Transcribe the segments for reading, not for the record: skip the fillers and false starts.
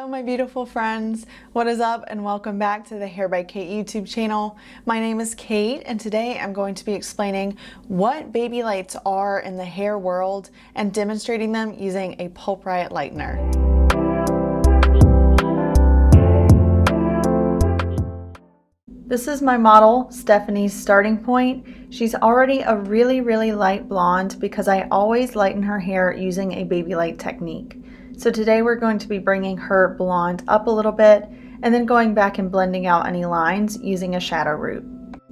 Hello my beautiful friends, what is up and welcome back to the Hair by Kate YouTube channel. My name is Kate and today I'm going to be explaining what baby lights are in the hair world and demonstrating them using a Pulp Riot Lightener. This is my model, Stephanie's starting point. She's already a really light blonde because I always lighten her hair using a baby light technique. So today we're going to be bringing her blonde up a little bit and then going back and blending out any lines using a shadow root.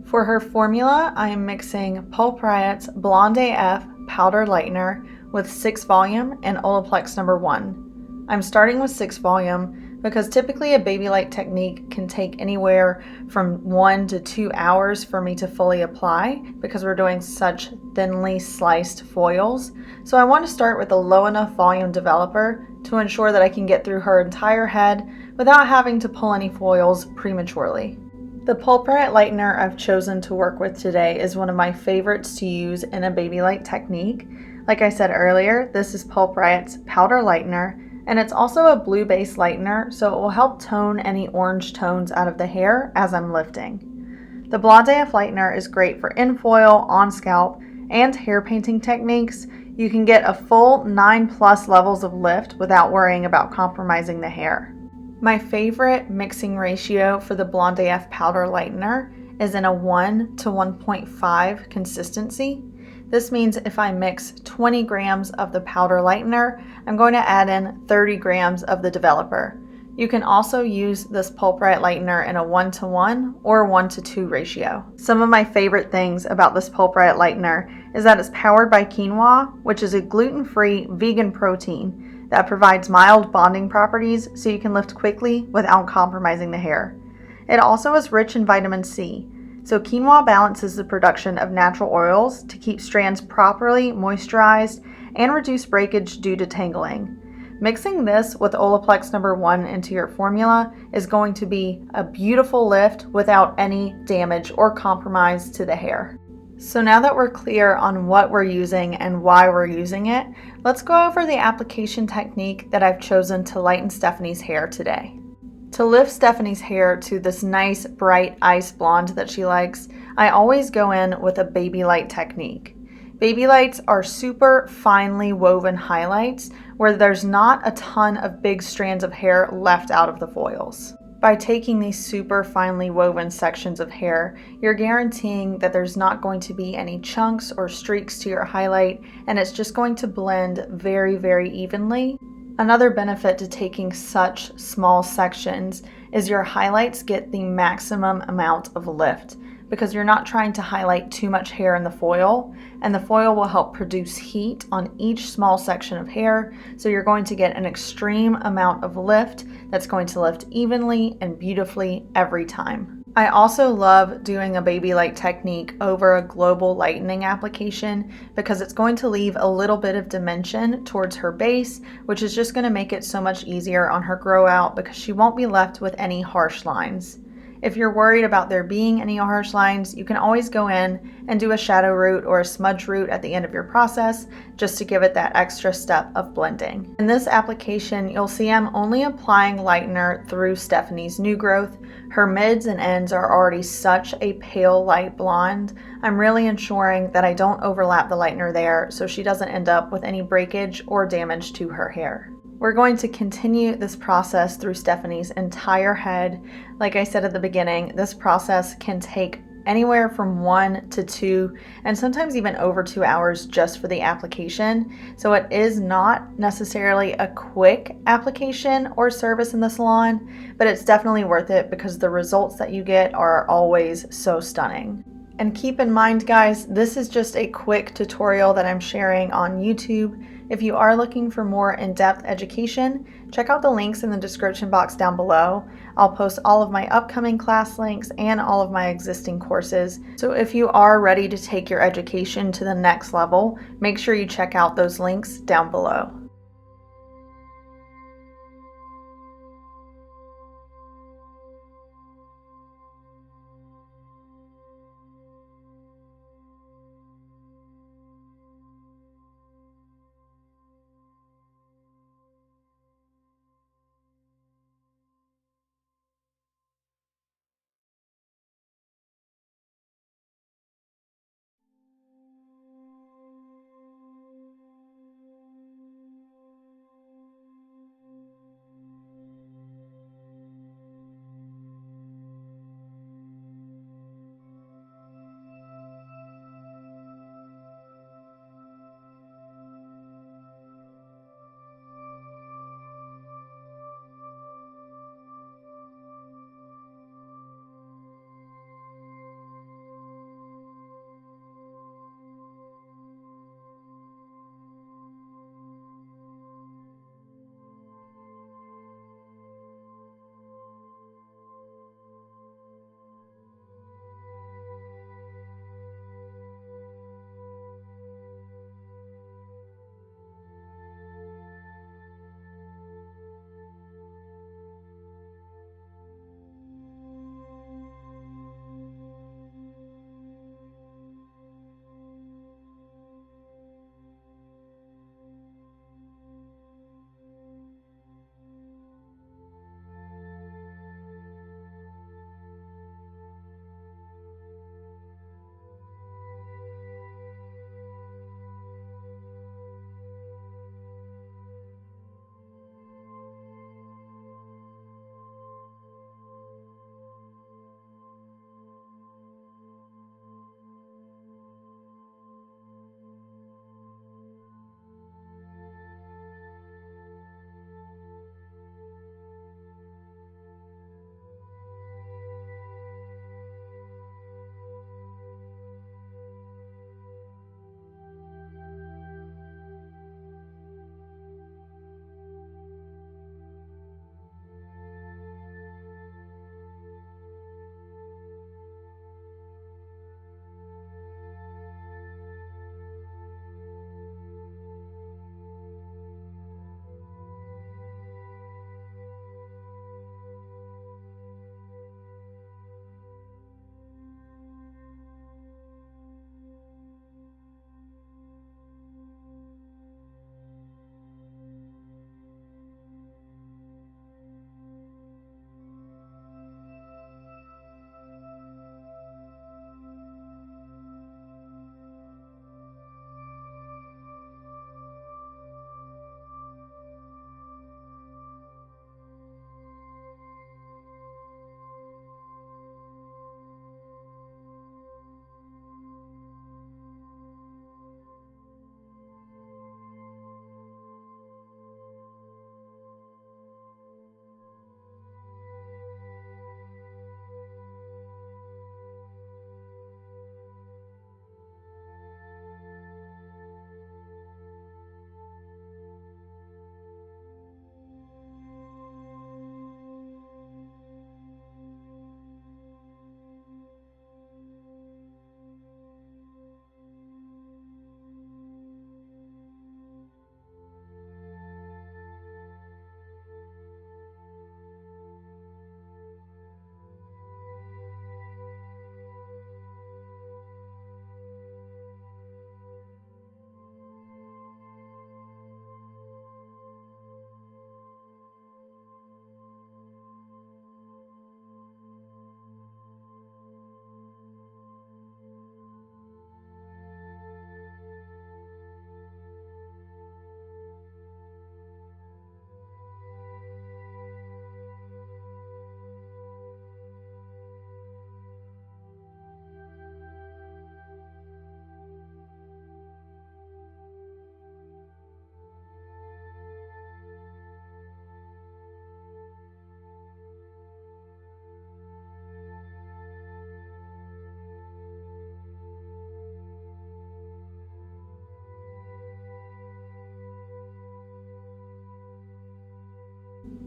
For her formula, I am mixing Pulp Riot's Blonde AF Powder Lightener with 6 volume and Olaplex number 1. I'm starting with 6 volume because typically a baby light technique can take anywhere from 1 to 2 hours for me to fully apply because we're doing such thinly sliced foils. So I want to start with a low enough volume developer to ensure that I can get through her entire head without having to pull any foils prematurely. The Pulp Riot Lightener I've chosen to work with today is one of my favorites to use in a baby light technique. Like I said earlier, this is Pulp Riot's Powder Lightener, and it's also a blue-based lightener, so it will help tone any orange tones out of the hair as I'm lifting. The Blonde AF Lightener is great for in-foil, on-scalp, and hair painting techniques. You can get a full 9+ levels of lift without worrying about compromising the hair. My favorite mixing ratio for the Blonde AF Powder Lightener is in a 1 to 1.5 consistency. This means if I mix 20 grams of the powder lightener, I'm going to add in 30 grams of the developer. You can also use this Pulp Riot Lightener in a 1-to-1 or 1-to-2 ratio. Some of my favorite things about this Pulp Riot Lightener is that it's powered by quinoa, which is a gluten-free vegan protein that provides mild bonding properties so you can lift quickly without compromising the hair. It also is rich in vitamin C, so quinoa balances the production of natural oils to keep strands properly moisturized and reduce breakage due to tangling. Mixing this with Olaplex number 1 into your formula is going to be a beautiful lift without any damage or compromise to the hair. So now that we're clear on what we're using and why we're using it, let's go over the application technique that I've chosen to lighten Stephanie's hair today. To lift Stephanie's hair to this nice bright ice blonde that she likes, I always go in with a baby light technique. Baby lights are super finely woven highlights where there's not a ton of big strands of hair left out of the foils. By taking these super finely woven sections of hair, you're guaranteeing that there's not going to be any chunks or streaks to your highlight, and it's just going to blend very evenly. Another benefit to taking such small sections is your highlights get the maximum amount of lift because you're not trying to highlight too much hair in the foil, and the foil will help produce heat on each small section of hair, so you're going to get an extreme amount of lift that's going to lift evenly and beautifully every time. I also love doing a baby light technique over a global lightening application because it's going to leave a little bit of dimension towards her base, which is just going to make it so much easier on her grow out because she won't be left with any harsh lines. If you're worried about there being any harsh lines, you can always go in and do a shadow root or a smudge root at the end of your process just to give it that extra step of blending. In this application, you'll see I'm only applying lightener through Stephanie's new growth. Her mids and ends are already such a pale light blonde. I'm really ensuring that I don't overlap the lightener there so she doesn't end up with any breakage or damage to her hair. We're going to continue this process through Stephanie's entire head. Like I said at the beginning, this process can take anywhere from 1 to 2 and sometimes even over 2 hours just for the application. So it is not necessarily a quick application or service in the salon, but it's definitely worth it because the results that you get are always so stunning. And keep in mind, guys, this is just a quick tutorial that I'm sharing on YouTube. If you are looking for more in-depth education, check out the links in the description box down below. I'll post all of my upcoming class links and all of my existing courses. So if you are ready to take your education to the next level, make sure you check out those links down below.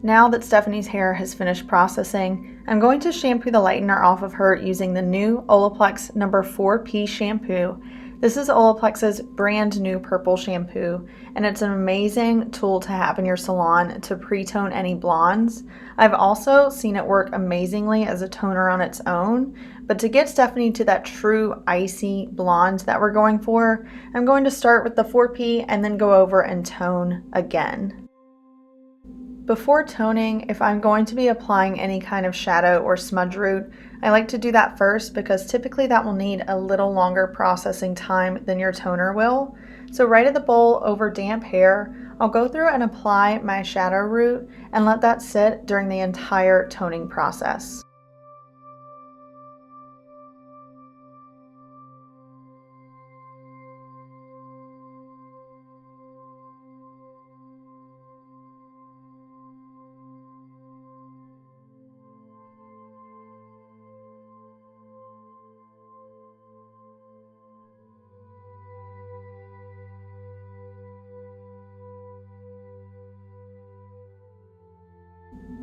Now that Stephanie's hair has finished processing, I'm going to shampoo the lightener off of her using the new Olaplex number 4P shampoo. This is Olaplex's brand new purple shampoo, and it's an amazing tool to have in your salon to pre-tone any blondes. I've also seen it work amazingly as a toner on its own, but to get Stephanie to that true icy blonde that we're going for, I'm going to start with the 4P and then go over and tone again. Before toning, if I'm going to be applying any kind of shadow or smudge root, I like to do that first because typically that will need a little longer processing time than your toner will. So right at the bowl over damp hair, I'll go through and apply my shadow root and let that sit during the entire toning process.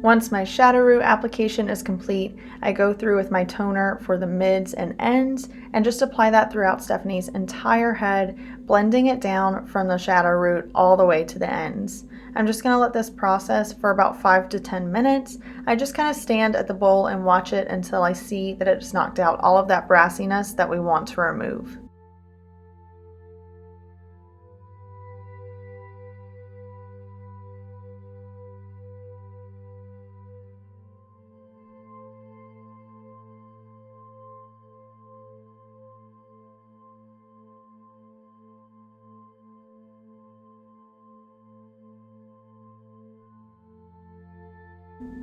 Once my shadow root application is complete, I go through with my toner for the mids and ends and just apply that throughout Stephanie's entire head, blending it down from the shadow root all the way to the ends. I'm just going to let this process for about 5 to 10 minutes. I just kind of stand at the bowl and watch it until I see that it's knocked out all of that brassiness that we want to remove.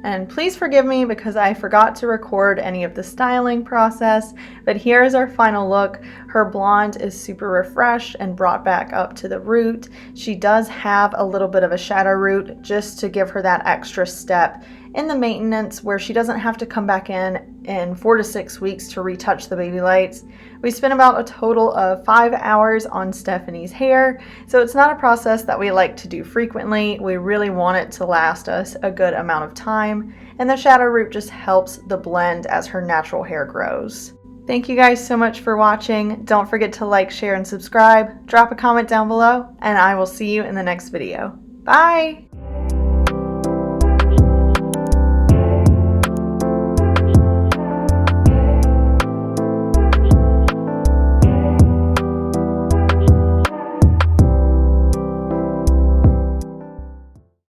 And please forgive me because I forgot to record any of the styling process, but here is our final look. Her blonde is super refreshed and brought back up to the root. She does have a little bit of a shadow root just to give her that extra step in the maintenance where she doesn't have to come back in 4 to 6 weeks to retouch the baby lights. We spent about a total of 5 hours on Stephanie's hair, so it's not a process that we like to do frequently. We really want it to last us a good amount of time, and the shadow root just helps the blend as her natural hair grows. Thank you guys so much for watching. Don't forget to like, share, and subscribe. Drop a comment down below, and I will see you in the next video. Bye!